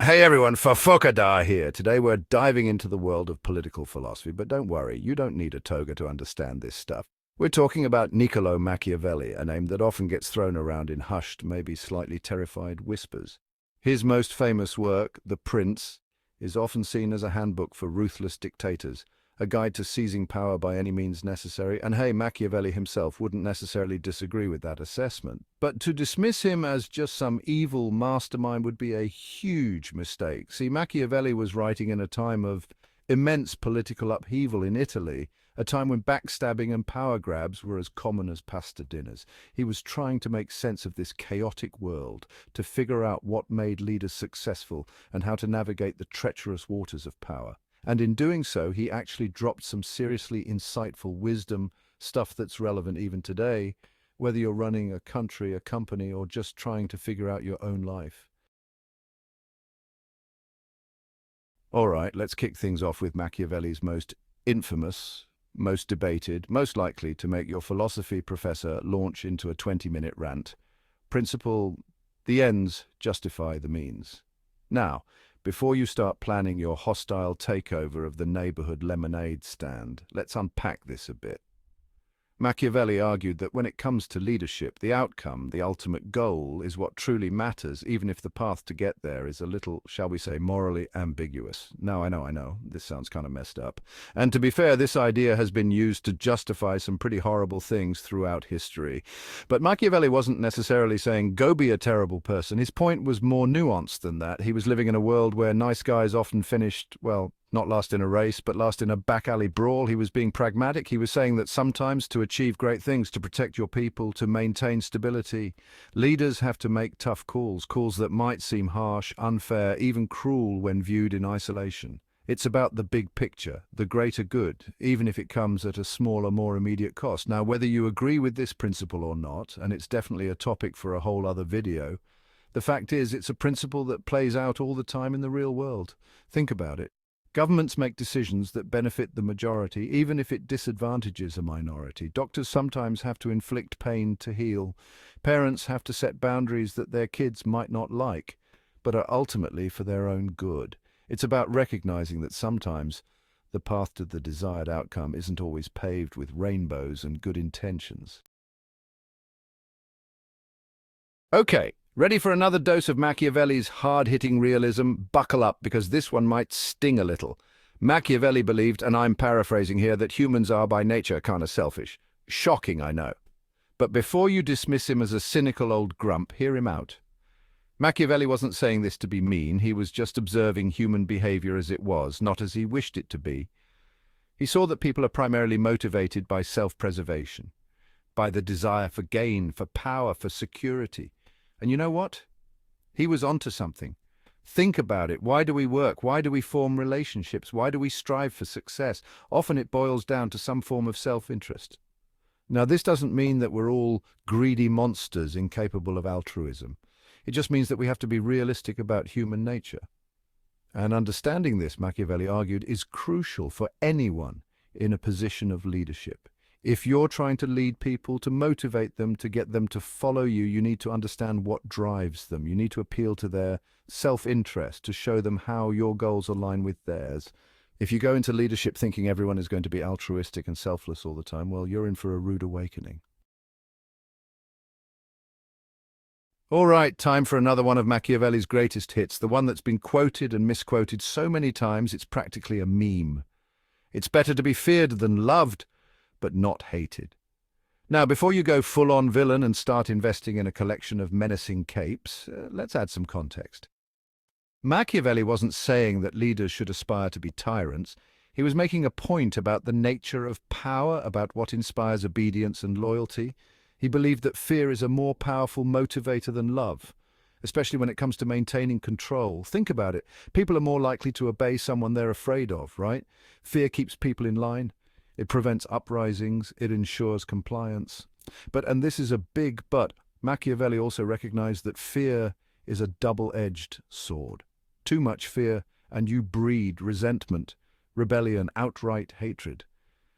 Hey everyone, Fafokada here. Today we're diving into the world of political philosophy, but don't worry, you don't need a toga to understand this stuff. We're talking about Niccolo Machiavelli, a name that often gets thrown around in hushed, maybe slightly terrified whispers. His most famous work, The Prince, is often seen as a handbook for ruthless dictators, a guide to seizing power by any means necessary, and hey, Machiavelli himself wouldn't necessarily disagree with that assessment. But to dismiss him as just some evil mastermind would be a huge mistake. See, Machiavelli was writing in a time of immense political upheaval in Italy, a time when backstabbing and power grabs were as common as pasta dinners. He was trying to make sense of this chaotic world, to figure out what made leaders successful and how to navigate the treacherous waters of power. And in doing so, he actually dropped some seriously insightful wisdom, stuff that's relevant even today, whether you're running a country, a company, or just trying to figure out your own life. All right, let's kick things off with Machiavelli's most infamous, most debated, most likely to make your philosophy professor launch into a 20-minute rant. Principle, the ends justify the means. Now, before you start planning your hostile takeover of the neighborhood lemonade stand, let's unpack this a bit. Machiavelli argued that when it comes to leadership, the outcome, the ultimate goal, is what truly matters, even if the path to get there is a little, shall we say, morally ambiguous. Now, I know, this sounds kind of messed up. And to be fair, this idea has been used to justify some pretty horrible things throughout history. But Machiavelli wasn't necessarily saying, go be a terrible person. His point was more nuanced than that. He was living in a world where nice guys often finished, well, not last in a race, but last in a back alley brawl. He was being pragmatic. He was saying that sometimes to achieve great things, to protect your people, to maintain stability, leaders have to make tough calls, calls that might seem harsh, unfair, even cruel when viewed in isolation. It's about the big picture, the greater good, even if it comes at a smaller, more immediate cost. Now, whether you agree with this principle or not, and it's definitely a topic for a whole other video, the fact is it's a principle that plays out all the time in the real world. Think about it. Governments make decisions that benefit the majority, even if it disadvantages a minority. Doctors sometimes have to inflict pain to heal. Parents have to set boundaries that their kids might not like, but are ultimately for their own good. It's about recognizing that sometimes the path to the desired outcome isn't always paved with rainbows and good intentions. Okay, ready for another dose of Machiavelli's hard-hitting realism? Buckle up, because this one might sting a little. Machiavelli believed, and I'm paraphrasing here, that humans are by nature kind of selfish. Shocking, I know. But before you dismiss him as a cynical old grump, hear him out. Machiavelli wasn't saying this to be mean. He was just observing human behavior as it was, not as he wished it to be. He saw that people are primarily motivated by self-preservation, by the desire for gain, for power, for security. And you know what? He was onto something. Think about it. Why do we work? Why do we form relationships? Why do we strive for success? Often it boils down to some form of self-interest. Now, this doesn't mean that we're all greedy monsters incapable of altruism. It just means that we have to be realistic about human nature. And understanding this, Machiavelli argued, is crucial for anyone in a position of leadership. If you're trying to lead people, to motivate them, to get them to follow you, you need to understand what drives them. You need to appeal to their self-interest, to show them how your goals align with theirs. If you go into leadership thinking everyone is going to be altruistic and selfless all the time, well, you're in for a rude awakening. All right, time for another one of Machiavelli's greatest hits, the one that's been quoted and misquoted so many times it's practically a meme. It's better to be feared than loved, but not hated. Now, before you go full-on villain and start investing in a collection of menacing capes, let's add some context. Machiavelli wasn't saying that leaders should aspire to be tyrants. He was making a point about the nature of power, about what inspires obedience and loyalty. He believed that fear is a more powerful motivator than love, especially when it comes to maintaining control. Think about it. People are more likely to obey someone they're afraid of, right? Fear keeps people in line. It prevents uprisings, it ensures compliance. But, and this is a big but, Machiavelli also recognized that fear is a double-edged sword. Too much fear, and you breed resentment, rebellion, outright hatred.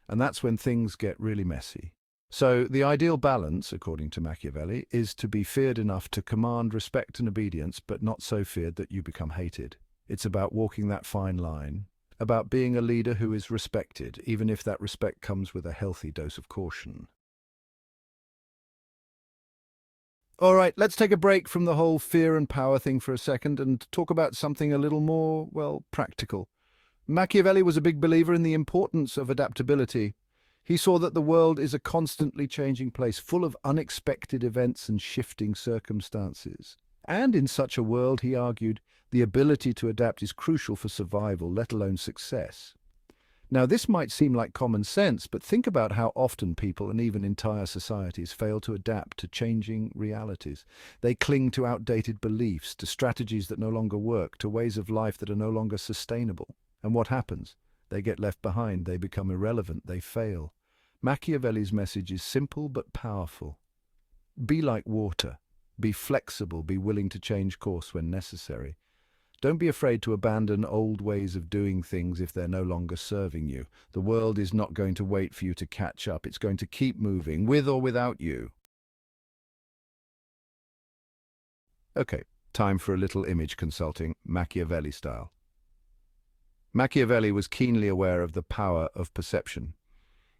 And that's when things get really messy. So the ideal balance, according to Machiavelli, is to be feared enough to command respect and obedience, but not so feared that you become hated. It's about walking that fine line, about being a leader who is respected, even if that respect comes with a healthy dose of caution. All right, let's take a break from the whole fear and power thing for a second and talk about something a little more, well, practical. Machiavelli was a big believer in the importance of adaptability. He saw that the world is a constantly changing place, full of unexpected events and shifting circumstances. And in such a world, he argued, the ability to adapt is crucial for survival, let alone success. Now, this might seem like common sense, but think about how often people and even entire societies fail to adapt to changing realities. They cling to outdated beliefs, to strategies that no longer work, to ways of life that are no longer sustainable. And what happens? They get left behind, they become irrelevant, they fail. Machiavelli's message is simple but powerful. Be like water. Be flexible, be willing to change course when necessary. Don't be afraid to abandon old ways of doing things if they're no longer serving you. The world is not going to wait for you to catch up. It's going to keep moving, with or without you. Okay, time for a little image consulting, Machiavelli style. Machiavelli was keenly aware of the power of perception.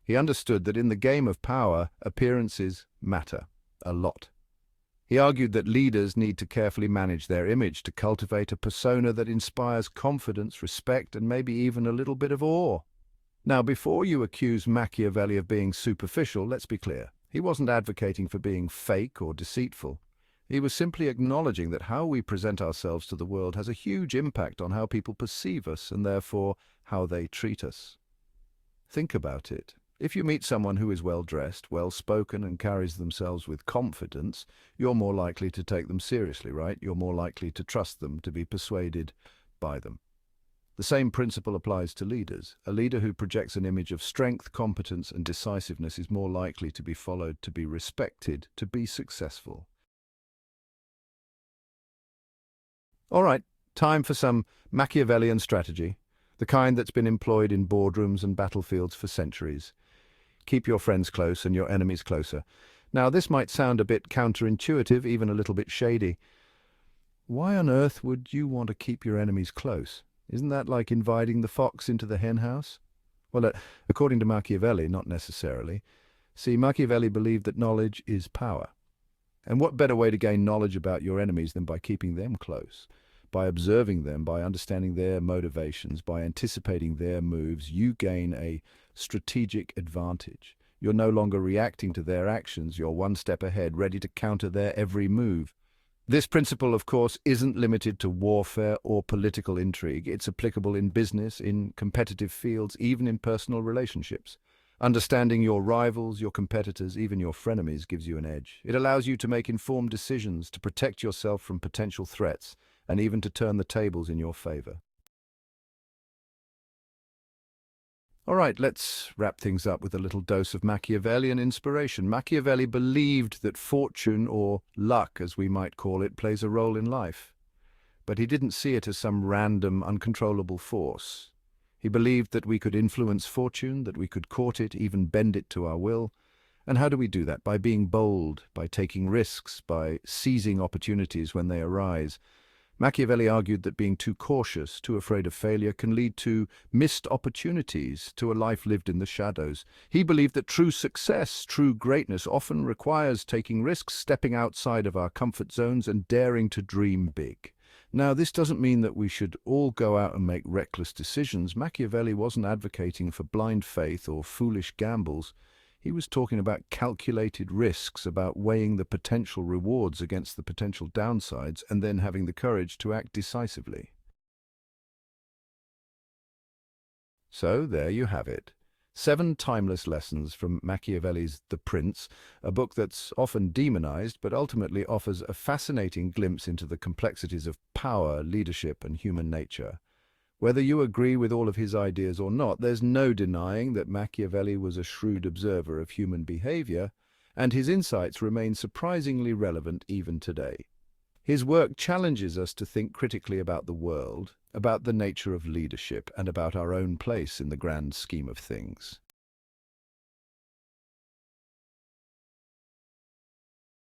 He understood that in the game of power, appearances matter a lot. He argued that leaders need to carefully manage their image to cultivate a persona that inspires confidence, respect, and maybe even a little bit of awe. Now, before you accuse Machiavelli of being superficial, let's be clear. He wasn't advocating for being fake or deceitful. He was simply acknowledging that how we present ourselves to the world has a huge impact on how people perceive us and therefore how they treat us. Think about it. If you meet someone who is well-dressed, well-spoken, and carries themselves with confidence, you're more likely to take them seriously, right? You're more likely to trust them, to be persuaded by them. The same principle applies to leaders. A leader who projects an image of strength, competence, and decisiveness is more likely to be followed, to be respected, to be successful. All right, time for some Machiavellian strategy, the kind that's been employed in boardrooms and battlefields for centuries. Keep your friends close and your enemies closer. Now, this might sound a bit counterintuitive, even a little bit shady. Why on earth would you want to keep your enemies close? Isn't that like inviting the fox into the henhouse? Well, according to Machiavelli, not necessarily. See, Machiavelli believed that knowledge is power. And what better way to gain knowledge about your enemies than by keeping them close? By observing them, by understanding their motivations, by anticipating their moves, you gain a strategic advantage. You're no longer reacting to their actions, you're one step ahead, ready to counter their every move. This principle, of course, isn't limited to warfare or political intrigue. It's applicable in business, in competitive fields, even in personal relationships. Understanding your rivals, your competitors, even your frenemies gives you an edge. It allows you to make informed decisions, to protect yourself from potential threats, and even to turn the tables in your favor. All right, let's wrap things up with a little dose of Machiavellian inspiration. Machiavelli believed that fortune, or luck as we might call it, plays a role in life. But he didn't see it as some random, uncontrollable force. He believed that we could influence fortune, that we could court it, even bend it to our will. And how do we do that? By being bold, by taking risks, by seizing opportunities when they arise. Machiavelli argued that being too cautious, too afraid of failure, can lead to missed opportunities, to a life lived in the shadows. He believed that true success, true greatness, often requires taking risks, stepping outside of our comfort zones, and daring to dream big. Now, this doesn't mean that we should all go out and make reckless decisions. Machiavelli wasn't advocating for blind faith or foolish gambles. He was talking about calculated risks, about weighing the potential rewards against the potential downsides, and then having the courage to act decisively. So there you have it. 7 timeless lessons from Machiavelli's The Prince, a book that's often demonized but ultimately offers a fascinating glimpse into the complexities of power, leadership, and human nature. Whether you agree with all of his ideas or not, there's no denying that Machiavelli was a shrewd observer of human behavior, and his insights remain surprisingly relevant even today. His work challenges us to think critically about the world, about the nature of leadership, and about our own place in the grand scheme of things.